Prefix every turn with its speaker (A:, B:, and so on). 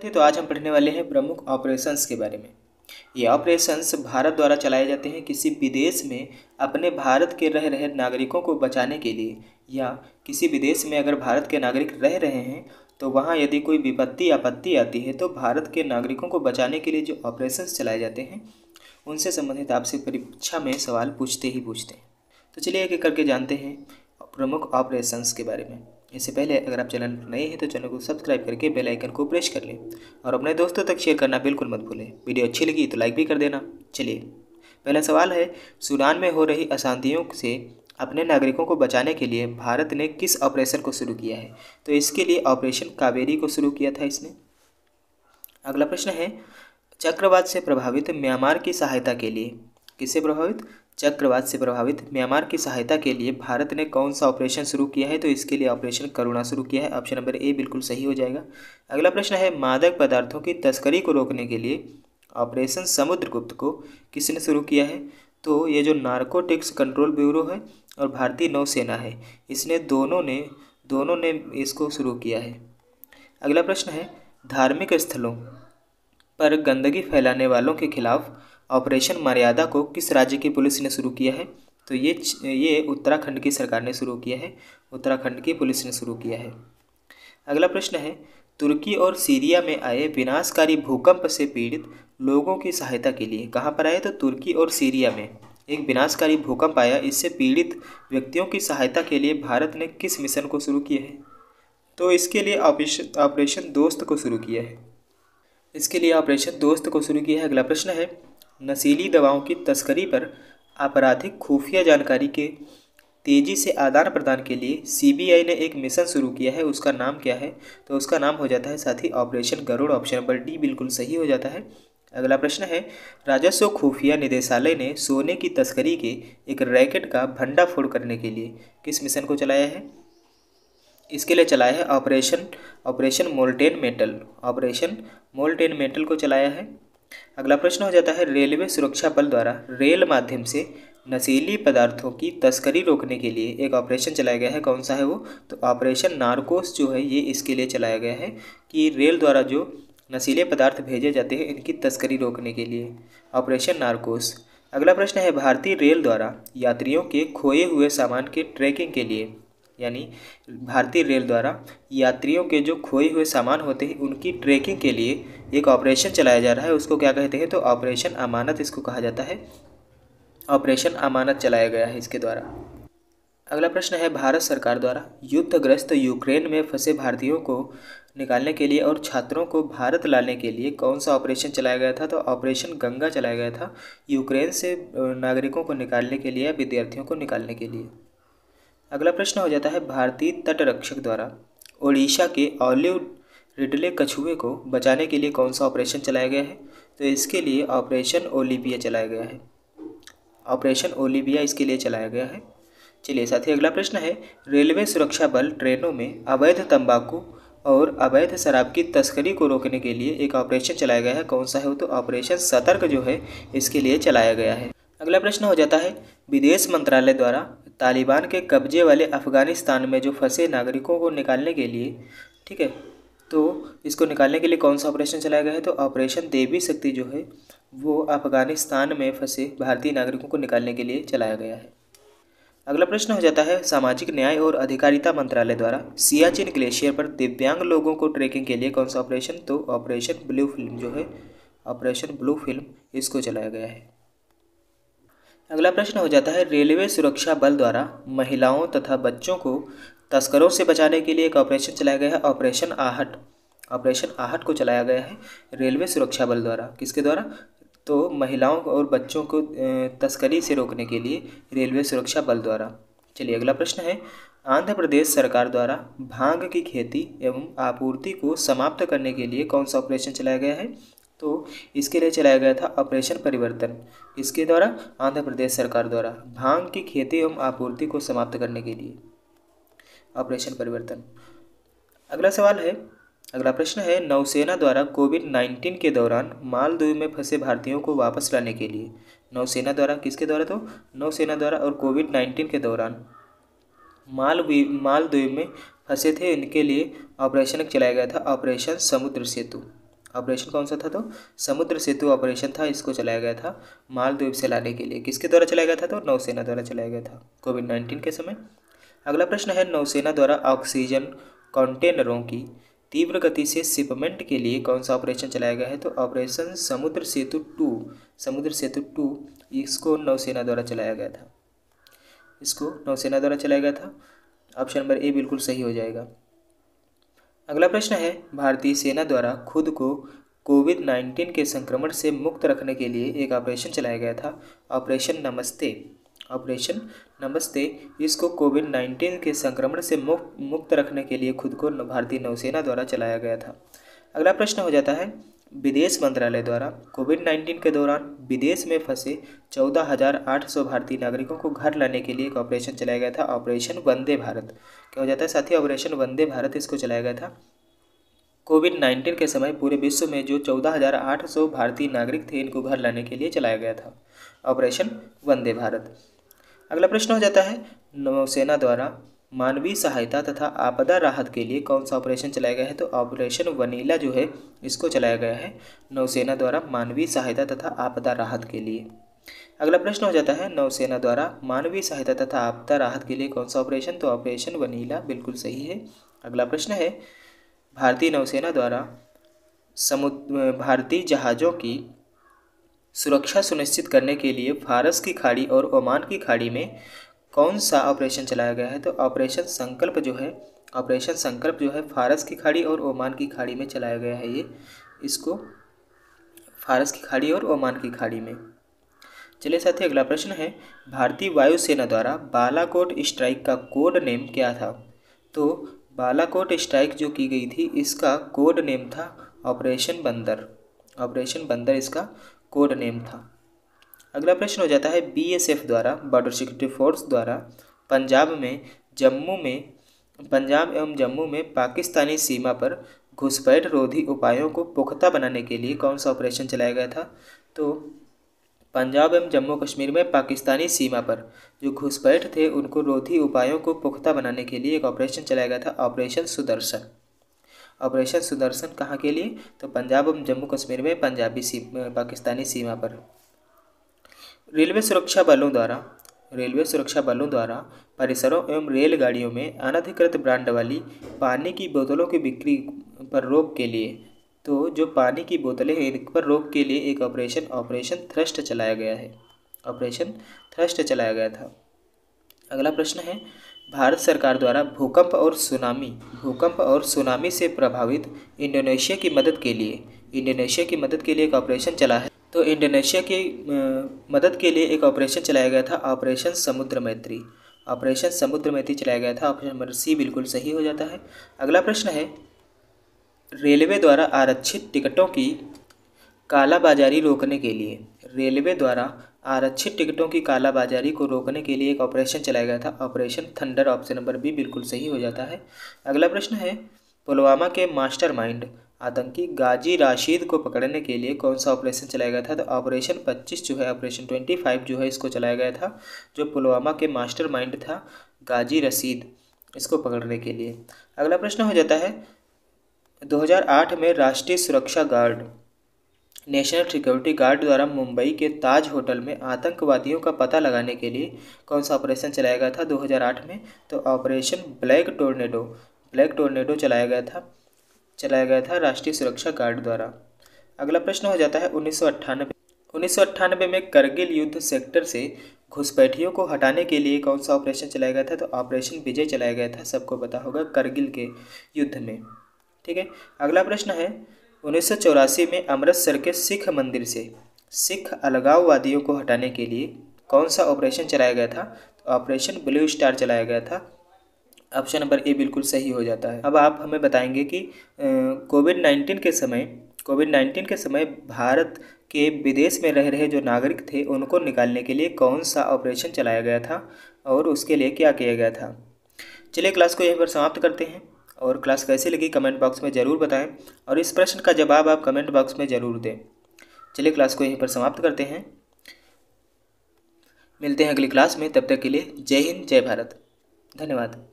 A: तो आज हम पढ़ने वाले हैं प्रमुख ऑपरेशंस के बारे में। ये ऑपरेशंस भारत द्वारा चलाए जाते हैं किसी विदेश में अपने भारत के रह रहे नागरिकों को बचाने के लिए, या किसी विदेश में अगर भारत के नागरिक रह रहे हैं तो वहाँ यदि कोई विपत्ति आपत्ति आती है तो भारत के नागरिकों को बचाने के लिए जो ऑपरेशंस चलाए जाते हैं उनसे संबंधित आपसे परीक्षा में सवाल पूछते हैं। तो चलिए एक एक करके जानते हैं प्रमुख ऑपरेशंस के बारे में। इससे पहले अगर आप चैनल पर नए हैं तो चैनल को सब्सक्राइब करके बेल आइकन को प्रेस कर लें और अपने दोस्तों तक शेयर करना बिल्कुल मत भूलें। वीडियो अच्छी लगी तो लाइक भी कर देना। चलिए पहला सवाल है, सूडान में हो रही अशांतियों से अपने नागरिकों को बचाने के लिए भारत ने किस ऑपरेशन को शुरू किया है? तो इसके लिए ऑपरेशन कावेरी को शुरू किया था इसने। अगला प्रश्न है, चक्रवात से प्रभावित म्यांमार की सहायता के लिए, किससे प्रभावित? चक्रवात से प्रभावित म्यांमार की सहायता के लिए भारत ने कौन सा ऑपरेशन शुरू किया है? तो इसके लिए ऑपरेशन करुणा शुरू किया है। ऑप्शन नंबर ए बिल्कुल सही हो जाएगा। अगला प्रश्न है, मादक पदार्थों की तस्करी को रोकने के लिए ऑपरेशन समुद्रगुप्त को किसने शुरू किया है? तो ये जो नार्कोटिक्स कंट्रोल ब्यूरो है और भारतीय नौसेना है, इसने दोनों ने इसको शुरू किया है। अगला प्रश्न है, धार्मिक स्थलों पर गंदगी फैलाने वालों के खिलाफ ऑपरेशन मर्यादा को किस राज्य की पुलिस ने शुरू किया है? तो ये उत्तराखंड की सरकार ने शुरू किया है, उत्तराखंड की पुलिस ने शुरू किया है। अगला प्रश्न है, तुर्की और सीरिया में आए विनाशकारी भूकंप से पीड़ित लोगों की सहायता के लिए, कहाँ पर आए? तो तुर्की और सीरिया में एक विनाशकारी भूकंप आया, इससे पीड़ित व्यक्तियों की सहायता के लिए भारत ने किस मिशन को शुरू किया है? तो इसके लिए ऑपरेशन दोस्त को शुरू किया है। इसके लिए ऑपरेशन दोस्त को शुरू किया है। अगला प्रश्न है, नशीली दवाओं की तस्करी पर आपराधिक खुफिया जानकारी के तेज़ी से आदान प्रदान के लिए सीबीआई ने एक मिशन शुरू किया है, उसका नाम क्या है? तो उसका नाम हो जाता है साथी operation Garuda. Option number D बिल्कुल सही हो जाता है। अगला प्रश्न है, राजस्व खुफिया निदेशालय ने सोने की तस्करी के एक रैकेट का भंडाफोड़ करने के लिए किस मिशन को चलाया है? इसके लिए चलाया है operation molten metal, operation molten metal को चलाया है। अगला प्रश्न हो जाता है, रेलवे सुरक्षा बल द्वारा रेल माध्यम से नशीली पदार्थों की तस्करी रोकने के लिए एक ऑपरेशन चलाया गया है, कौन सा है वो? तो ऑपरेशन नार्कोस जो है ये इसके लिए चलाया गया है कि रेल द्वारा जो नशीले पदार्थ भेजे जाते हैं इनकी तस्करी रोकने के लिए, ऑपरेशन नार्कोस। अगला प्रश्न है, भारतीय रेल द्वारा यात्रियों के खोए हुए सामान के ट्रैकिंग के लिए, यानी भारतीय रेल द्वारा यात्रियों के जो खोए हुए सामान होते हैं उनकी ट्रैकिंग के लिए एक ऑपरेशन चलाया जा रहा है, उसको क्या कहते हैं? तो ऑपरेशन अमानत इसको कहा जाता है, ऑपरेशन अमानत चलाया गया है इसके द्वारा। अगला प्रश्न है, भारत सरकार द्वारा युद्धग्रस्त यूक्रेन में फंसे भारतीयों को निकालने के लिए और छात्रों को भारत लाने के लिए कौन सा ऑपरेशन चलाया गया था? तो ऑपरेशन गंगा चलाया गया था, यूक्रेन से नागरिकों को निकालने के लिए, विद्यार्थियों को निकालने के लिए। अगला प्रश्न हो जाता है, भारतीय तटरक्षक द्वारा ओडिशा के ऑलिव रिडले कछुए को बचाने के लिए कौन सा ऑपरेशन चलाया गया है? तो इसके लिए ऑपरेशन ओलिविया चलाया गया है, ऑपरेशन ओलिविया इसके लिए चलाया गया है। चलिए साथी अगला प्रश्न है, रेलवे सुरक्षा बल ट्रेनों में अवैध तंबाकू और अवैध शराब की तस्करी को रोकने के लिए एक ऑपरेशन चलाया गया है, कौन सा है? तो ऑपरेशन सतर्क जो है इसके लिए चलाया गया है। अगला प्रश्न हो जाता है, विदेश मंत्रालय द्वारा तालिबान के कब्जे वाले अफगानिस्तान में जो फंसे नागरिकों को निकालने के लिए, ठीक है, तो इसको निकालने के लिए कौन सा ऑपरेशन चलाया गया है? तो ऑपरेशन देवी शक्ति जो है वो अफगानिस्तान में फंसे भारतीय नागरिकों को निकालने के लिए चलाया गया है। अगला प्रश्न हो जाता है, सामाजिक न्याय और अधिकारिता मंत्रालय द्वारा सियाचिन ग्लेशियर पर दिव्यांग लोगों को ट्रैकिंग के लिए कौन सा ऑपरेशन? तो ऑपरेशन ब्लू फिल्म जो है, ऑपरेशन ब्लू फिल्म इसको चलाया गया है। अगला प्रश्न हो जाता है, रेलवे सुरक्षा बल द्वारा महिलाओं तथा बच्चों को तस्करों से बचाने के लिए एक ऑपरेशन चलाया गया है, ऑपरेशन आहट, ऑपरेशन आहट को चलाया गया है रेलवे सुरक्षा बल द्वारा। किसके द्वारा? तो महिलाओं और बच्चों को तस्करी से रोकने के लिए रेलवे सुरक्षा बल द्वारा। चलिए अगला प्रश्न है, आंध्र प्रदेश सरकार द्वारा भांग की खेती एवं आपूर्ति को समाप्त करने के लिए कौन सा ऑपरेशन चलाया गया है? तो इसके लिए चलाया गया था ऑपरेशन परिवर्तन। इसके द्वारा आंध्र प्रदेश सरकार द्वारा भांग की खेती एवं आपूर्ति को समाप्त करने के लिए ऑपरेशन परिवर्तन। अगला सवाल है, अगला प्रश्न है, नौसेना द्वारा कोविड-19 के दौरान मालदीव में फंसे भारतीयों को वापस लाने के लिए, नौसेना द्वारा, किसके द्वारा? तो नौसेना द्वारा, और कोविड-19 के दौरान मालदीव में फंसे थे इनके लिए ऑपरेशन चलाया गया था, ऑपरेशन समुद्र सेतु, ऑपरेशन कौन सा था? तो समुद्र सेतु ऑपरेशन था। इसको चलाया गया था मालदीव से लाने के लिए। किसके द्वारा चलाया गया था? तो नौसेना द्वारा चलाया गया था कोविड-19 के समय। अगला प्रश्न है, नौसेना द्वारा ऑक्सीजन कंटेनरों की तीव्र गति से शिपमेंट के लिए कौन सा ऑपरेशन चलाया गया है? तो ऑपरेशन समुद्र सेतु 2। समुद्र सेतु 2 इसको नौसेना द्वारा चलाया गया था। इसको नौसेना द्वारा चलाया गया था। ऑप्शन नंबर ए बिल्कुल सही हो जाएगा। अगला प्रश्न है, भारतीय सेना द्वारा खुद को कोविड-19 के संक्रमण से मुक्त रखने के लिए एक ऑपरेशन चलाया गया था, ऑपरेशन नमस्ते। ऑपरेशन नमस्ते इसको कोविड-19 के संक्रमण से मुक्त रखने के लिए खुद को भारतीय नौसेना द्वारा चलाया गया था। अगला प्रश्न हो जाता है, विदेश मंत्रालय द्वारा कोविड-19 के दौरान विदेश में फंसे 14,800 भारतीय नागरिकों को घर लाने के लिए एक ऑपरेशन चलाया गया था, ऑपरेशन वंदे भारत। क्या हो जाता है साथी? ऑपरेशन वंदे भारत इसको चलाया गया था। कोविड-19 के समय पूरे विश्व में जो 14,800 भारतीय नागरिक थे, इनको घर लाने के लिए चलाया गया था, ऑपरेशन वंदे भारत। अगला प्रश्न हो जाता है, नौसेना द्वारा मानवीय सहायता तथा आपदा राहत के लिए कौन सा ऑपरेशन चलाया गया है? तो ऑपरेशन वनीला जो है इसको चलाया गया है नौसेना द्वारा मानवीय सहायता तथा आपदा राहत के लिए। अगला प्रश्न हो जाता है, नौसेना द्वारा मानवीय सहायता तथा आपदा राहत के लिए कौन सा ऑपरेशन? तो ऑपरेशन वनीला बिल्कुल सही है। अगला प्रश्न है, भारतीय नौसेना द्वारा भारतीय जहाज़ों की सुरक्षा सुनिश्चित करने के लिए फारस की खाड़ी और ओमान की खाड़ी में कौन सा ऑपरेशन चलाया गया है? तो ऑपरेशन संकल्प जो है फारस की खाड़ी और ओमान की खाड़ी में चलाया गया है। ये इसको फारस की खाड़ी और ओमान की खाड़ी में। चलिए साथी, अगला प्रश्न है, भारतीय वायुसेना द्वारा बालाकोट स्ट्राइक का कोड नेम क्या था? तो बालाकोट स्ट्राइक जो की गई थी, इसका कोड नेम था ऑपरेशन बंदर। ऑपरेशन बंदर इसका कोड नेम था। अगला प्रश्न हो जाता है, बीएसएफ द्वारा बॉर्डर सिक्योरिटी फोर्स द्वारा पंजाब एवं जम्मू में पाकिस्तानी सीमा पर घुसपैठ रोधी उपायों को पुख्ता बनाने के लिए कौन सा ऑपरेशन चलाया गया था? तो पंजाब एवं जम्मू कश्मीर में पाकिस्तानी सीमा पर जो घुसपैठ थे, उनको रोधी उपायों को पुख्ता बनाने के लिए एक ऑपरेशन चलाया गया था, ऑपरेशन सुदर्शन। ऑपरेशन सुदर्शन कहाँ के लिए? तो पंजाब एवं जम्मू कश्मीर में पाकिस्तानी सीमा पर। रेलवे सुरक्षा बलों द्वारा परिसरों एवं रेलगाड़ियों में अनधिकृत ब्रांड वाली पानी की बोतलों की बिक्री पर रोक के लिए, तो जो पानी की बोतलें हैं, इन पर रोक के लिए एक ऑपरेशन थ्रस्ट चलाया गया है। ऑपरेशन थ्रस्ट चलाया गया था। अगला प्रश्न है, भारत सरकार द्वारा भूकंप और सुनामी से प्रभावित इंडोनेशिया की मदद के लिए एक ऑपरेशन चला है। तो इंडोनेशिया की मदद के लिए एक ऑपरेशन चलाया गया था, ऑपरेशन समुद्र मैत्री। ऑपरेशन समुद्र मैत्री चलाया गया था। ऑप्शन नंबर सी बिल्कुल सही हो जाता है। अगला प्रश्न है, रेलवे द्वारा आरक्षित टिकटों की कालाबाजारी रोकने को रोकने के लिए एक ऑपरेशन चलाया गया था, operation thunder. Option number B बिल्कुल सही हो जाता है। अगला प्रश्न है, पुलवामा के मास्टरमाइंड आतंकी गाजी राशिद को पकड़ने के लिए कौन सा ऑपरेशन चलाया गया था? तो ऑपरेशन 25 जो है, ऑपरेशन 25 जो है, इसको चलाया गया था, जो पुलवामा के मास्टरमाइंड था गाजी रशीद, इसको पकड़ने के लिए। अगला प्रश्न हो जाता है, 2008 में राष्ट्रीय सुरक्षा गार्ड नेशनल सिक्योरिटी गार्ड द्वारा मुंबई के ताज होटल में आतंकवादियों का पता लगाने के लिए कौन सा ऑपरेशन चलाया गया था 2008 में? तो ऑपरेशन ब्लैक टोर्नेडो चलाया गया था राष्ट्रीय सुरक्षा गार्ड द्वारा। अगला प्रश्न हो जाता है, 1998 में करगिल युद्ध सेक्टर से घुसपैठियों को हटाने के लिए कौन सा ऑपरेशन चलाया गया था? तो ऑपरेशन विजय चलाया गया था, सबको पता होगा, करगिल के युद्ध में। ठीक है। अगला प्रश्न है, 1984 में अमृतसर के सिख मंदिर से सिख अलगाववादियों को हटाने के लिए कौन सा ऑपरेशन चलाया गया था? तो ऑपरेशन ब्लू स्टार चलाया गया था। ऑप्शन नंबर ए बिल्कुल सही हो जाता है। अब आप हमें बताएंगे कि कोविड-19 के समय भारत के विदेश में रह रहे जो नागरिक थे, उनको निकालने के लिए कौन सा ऑपरेशन चलाया गया था और उसके लिए क्या किया गया था। चलिए क्लास को यहीं पर समाप्त करते हैं, और क्लास कैसी लगी कमेंट बॉक्स में ज़रूर बताएं, और इस प्रश्न का जवाब आप कमेंट बॉक्स में ज़रूर दें। चलिए क्लास को यहीं पर समाप्त करते हैं, मिलते हैं अगली क्लास में। तब तक के लिए जय हिंद, जय भारत, धन्यवाद।